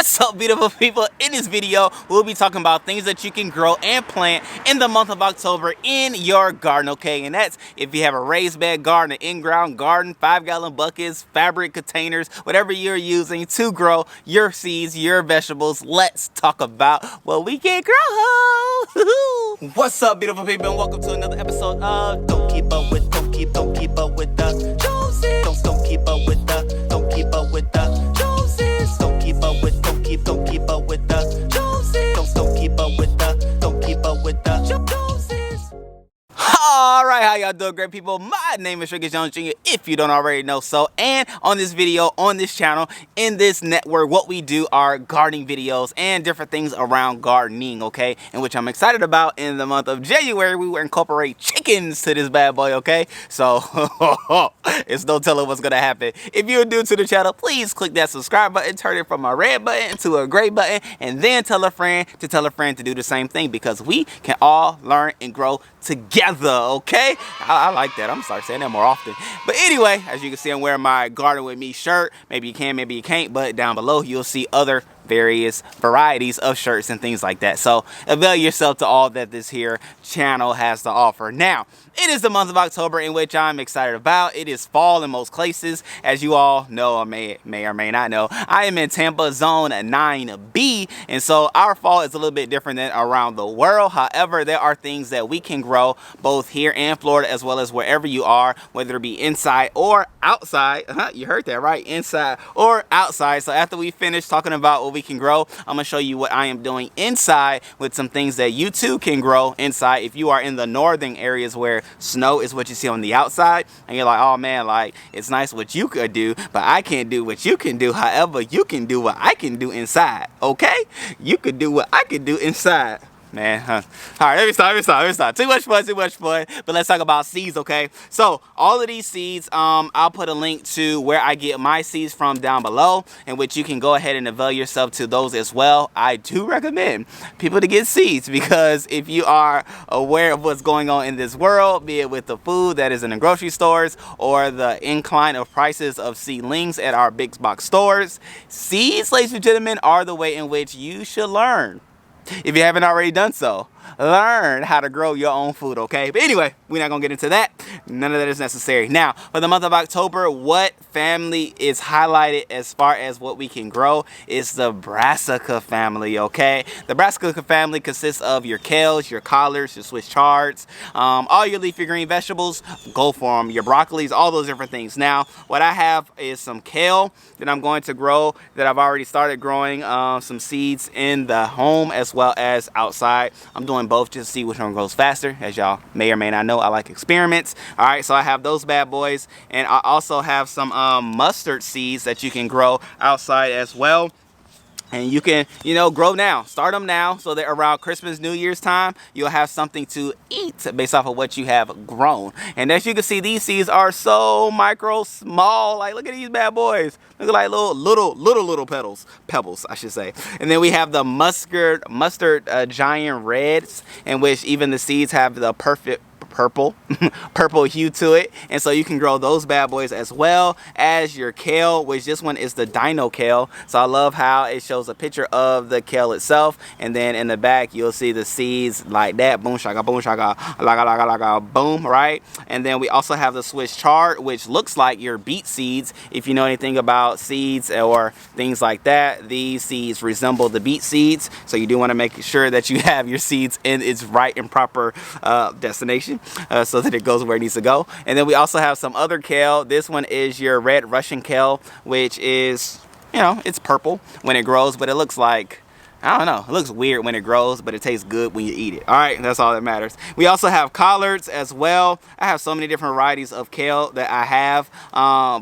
What's up, beautiful people? In this video, we'll be talking about things that you can grow and plant in the month of October in your garden, okay? And that's if you have a raised bed garden, an in-ground garden, 5-gallon buckets, fabric containers, whatever you're using to grow your seeds, your vegetables. Let's talk about what we can grow. What's up, beautiful people, and welcome to another episode of Don't Keep Up With the Joneses. Don't keep up with the Joneses. Don't keep up with the Joneses. Don't keep up with the Joneses. Don't keep up with the Joneses. All right, how y'all doing, great people? My name is Ricky Jones Jr., if you don't already know so. And on this video, on this channel, in this network, what we do are gardening videos and different things around gardening, okay? And which I'm excited about. In the month of January, we will incorporate chickens to this bad boy, okay? So, it's no telling what's gonna happen. If you're new to the channel, please click that subscribe button, turn it from a red button to a gray button, and then tell a friend to do the same thing, because we can all learn and grow together, okay? I like that. I'm gonna start saying that more often. But anyway, as you can see, I'm wearing my Garden With Me shirt. Maybe you can, maybe you can't, but down below you'll see other various varieties of shirts and things like that. So avail yourself to all that this here channel has to offer. Now, it is the month of October, in which I'm excited about. It is fall in most places, as you all know, or may or may not know. I am in Tampa Zone 9B, and so our fall is a little bit different than around the world. However, there are things that we can grow both here in Florida as well as wherever you are, whether it be inside or outside. You heard that right, inside or outside. So after we finish talking about what we can grow, I'm gonna show you what I am doing inside with some things that you too can grow inside. If you are in the northern areas where snow is what you see on the outside, and you're like, oh man, like, it's nice what you could do, but I can't do what you can do. However, you can do what I can do inside, okay? You could do what I can do inside. Man, all right, let me stop. Too much fun. But let's talk about seeds, okay? So all of these seeds, I'll put a link to where I get my seeds from down below, in which you can go ahead and avail yourself to those as well. I do recommend people to get seeds, because if you are aware of what's going on in this world, be it with the food that is in the grocery stores or the incline of prices of seedlings at our big box stores, seeds, ladies and gentlemen, are the way in which you should learn. If you haven't already done so, learn how to grow your own food, okay? But anyway, we're not gonna get into that. None of that is necessary. Now, for the month of October, what family is highlighted as far as what we can grow is the brassica family, okay? The brassica family consists of your kales, your collards, your Swiss chards, all your leafy green vegetables. Go for them. Your broccolis, all those different things. Now, what I have is some kale that I'm going to grow, that I've already started growing some seeds in the home as well as outside. I'm doing both just to see which one grows faster. As y'all may or may not know, I like experiments. All right, so I have those bad boys, and I also have some mustard seeds that you can grow outside as well. And you can, grow now. Start them now, so that around Christmas, New Year's time, you'll have something to eat based off of what you have grown. And as you can see, these seeds are so micro small. Like, look at these bad boys. Look like little pebbles, I should say. And then we have the mustard giant reds, in which even the seeds have the perfect purple hue to it, and so you can grow those bad boys, as well as your kale, which this one is the dino kale. So I love how it shows a picture of the kale itself, and then in the back you'll see the seeds like that. Boom shaka, like boom, right? And then we also have the Swiss chard, which looks like your beet seeds. If you know anything about seeds or things like that, these seeds resemble the beet seeds, so you do want to make sure that you have your seeds in its right and proper destination, so that it goes where it needs to go. And then we also have some other kale. This one is your red Russian kale, which is, it's purple when it grows, but it looks like, I don't know, it looks weird when it grows, but it tastes good when you eat it. All right, that's all that matters. We also have collards as well. I have so many different varieties of kale that I have,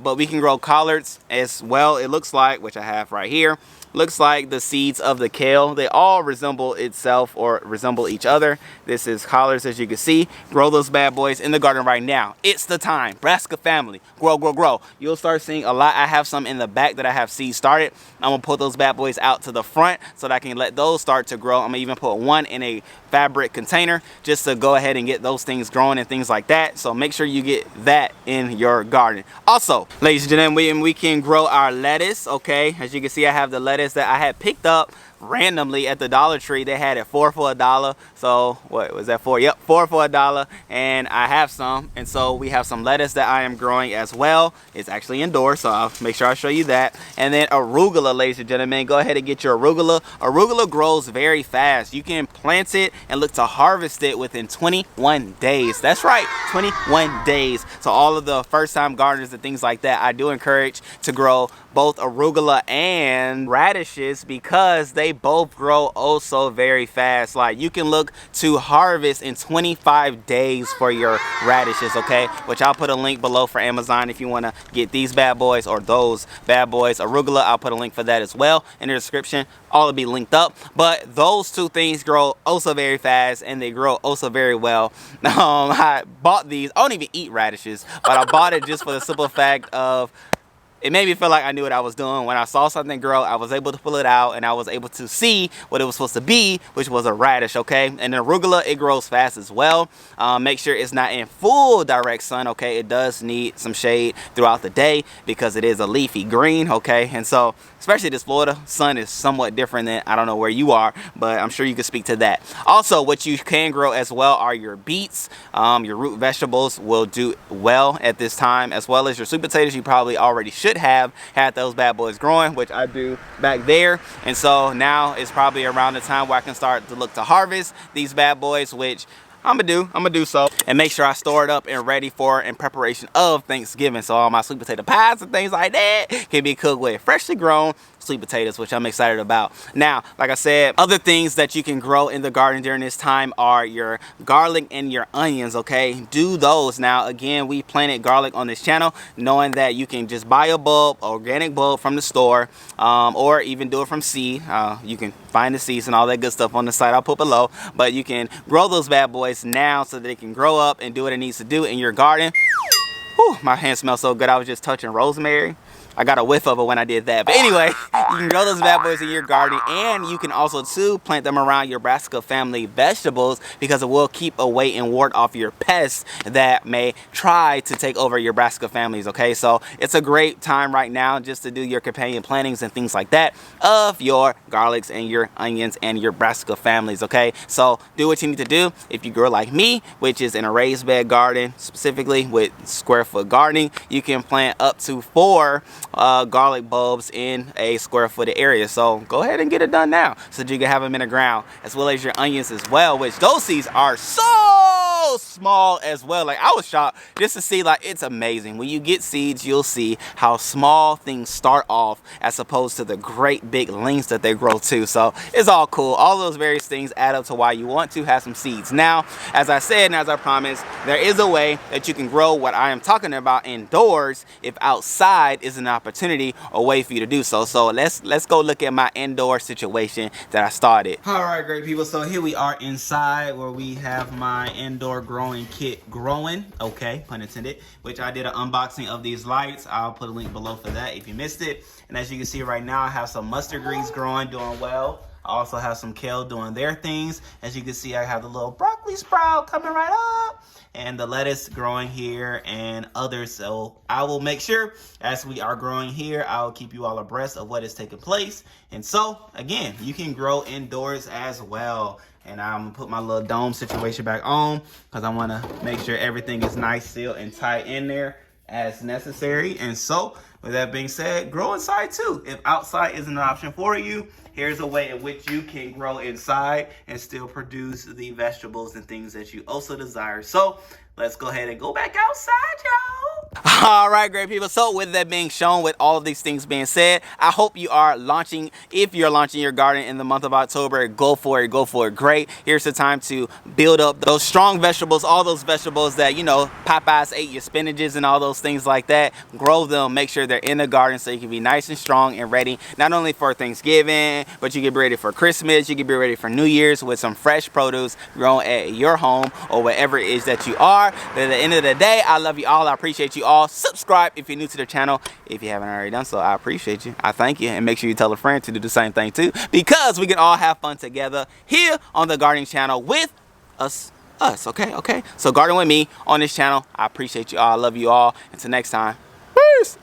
but we can grow collards as well. It looks like, which I have right here, looks like the seeds of the kale. They all resemble itself or resemble each other. This is collards, as you can see. Grow those bad boys in the garden right now. It's the time. Brassica family. Grow. You'll start seeing a lot. I have some in the back that I have seeds started. I'm gonna put those bad boys out to the front so that I can let those start to grow. I'm gonna even put one in a fabric container just to go ahead and get those things growing and things like that. So make sure you get that in your garden. Also, ladies and gentlemen, we can grow our lettuce, okay? As you can see, I have the lettuce lettuce that I had picked up randomly at the Dollar Tree. They had it 4 for $1. So what was that for? Yep, 4 for $1. And I have some, and so we have some lettuce that I am growing as well. It's actually indoors, so I'll make sure I show you that. And then arugula, ladies and gentlemen, go ahead and get your arugula. Arugula grows very fast. You can plant it and look to harvest it within 21 days. That's right, 21 days. So all of the first time gardeners and things like that, I do encourage to grow both arugula and radishes because they both grow oh so very fast. Like, you can look to harvest in 25 days for your radishes, okay? Which I'll put a link below for Amazon if you want to get these bad boys or those bad boys. Arugula, I'll put a link for that as well in the description. All will be linked up. But those two things grow oh so very fast, and they grow oh so very well. I bought these. I don't even eat radishes, but I bought it just for the simple fact of it made me feel like I knew what I was doing. When I saw something grow, I was able to pull it out, and I was able to see what it was supposed to be, which was a radish, okay? And the arugula, it grows fast as well. Make sure it's not in full direct sun, okay? It does need some shade throughout the day because it is a leafy green, okay? And so, especially this Florida sun is somewhat different than, I don't know where you are, but I'm sure you can speak to that. Also, what you can grow as well are your beets. Your root vegetables will do well at this time, as well as your sweet potatoes. You probably already should have had those bad boys growing, which I do back there. And so now it's probably around the time where I can start to look to harvest these bad boys, which I'm gonna do so, and make sure I store it up and ready for in preparation of Thanksgiving. So all my sweet potato pies and things like that can be cooked with freshly grown sweet potatoes, which I'm excited about. Now, like I said, other things that you can grow in the garden during this time are your garlic and your onions, okay? Do those. Now, again, we planted garlic on this channel, knowing that you can just buy a bulb, organic bulb from the store, or even do it from seed. You can find the seeds and all that good stuff on the site I'll put below, but you can grow those bad boys now so that they can grow up and do what it needs to do in your garden. Whew, my hand smells so good. I was just touching rosemary. I got a whiff of it when I did that. But anyway, you can grow those bad boys in your garden, and you can also too plant them around your brassica family vegetables because it will keep away and ward off your pests that may try to take over your brassica families, okay? So it's a great time right now just to do your companion plantings and things like that of your garlics and your onions and your brassica families, okay? So do what you need to do. If you grow like me, which is in a raised bed garden, specifically with square foot gardening, you can plant up to 4 garlic bulbs in a square footed area. So go ahead and get it done now so that you can have them in the ground, as well as your onions as well, which those seeds are so small as well. Like, I was shocked just to see, like, it's amazing when you get seeds, you'll see how small things start off as opposed to the great big lengths that they grow to. So it's all cool. All those various things add up to why you want to have some seeds. Now, as I said and as I promised, there is a way that you can grow what I am talking about indoors if outside is an opportunity or way for you to do so. So let's go look at my indoor situation that I started. All right, great people, so here we are inside where we have my indoor growing kit growing, okay, pun intended, which I did an unboxing of these lights. I'll put a link below for that if you missed it. And as you can see right now, I have some mustard greens growing, doing well. I also have some kale doing their things. As you can see, I have the little broccoli sprout coming right up, and the lettuce growing here and others. So I will make sure as we are growing here, I will keep you all abreast of what is taking place. And so again, you can grow indoors as well. And I'm gonna put my little dome situation back on because I want to make sure everything is nice, sealed, and tight in there as necessary. And so with that being said, grow inside too. If outside isn't an option for you, here's a way in which you can grow inside and still produce the vegetables and things that you also desire. So let's go ahead and go back outside, y'all. All right, great people. So with that being shown, with all of these things being said, I hope you are launching. If you're launching your garden in the month of October, go for it. Go for it. Great. Here's the time to build up those strong vegetables, all those vegetables that, you know, Popeyes ate, your spinaches and all those things like that. Grow them. Make sure they're in the garden so you can be nice and strong and ready, not only for Thanksgiving, but you can be ready for Christmas. You can be ready for New Year's with some fresh produce grown at your home or wherever it is that you are. But at the end of the day, I love you all. I appreciate you all. Subscribe if you're new to the channel. If you haven't already done so, I appreciate you. I thank you. And make sure you tell a friend to do the same thing too, because we can all have fun together here on the gardening channel with us, okay? So garden with me on this channel. I appreciate you all. I love you all. Until next time, peace.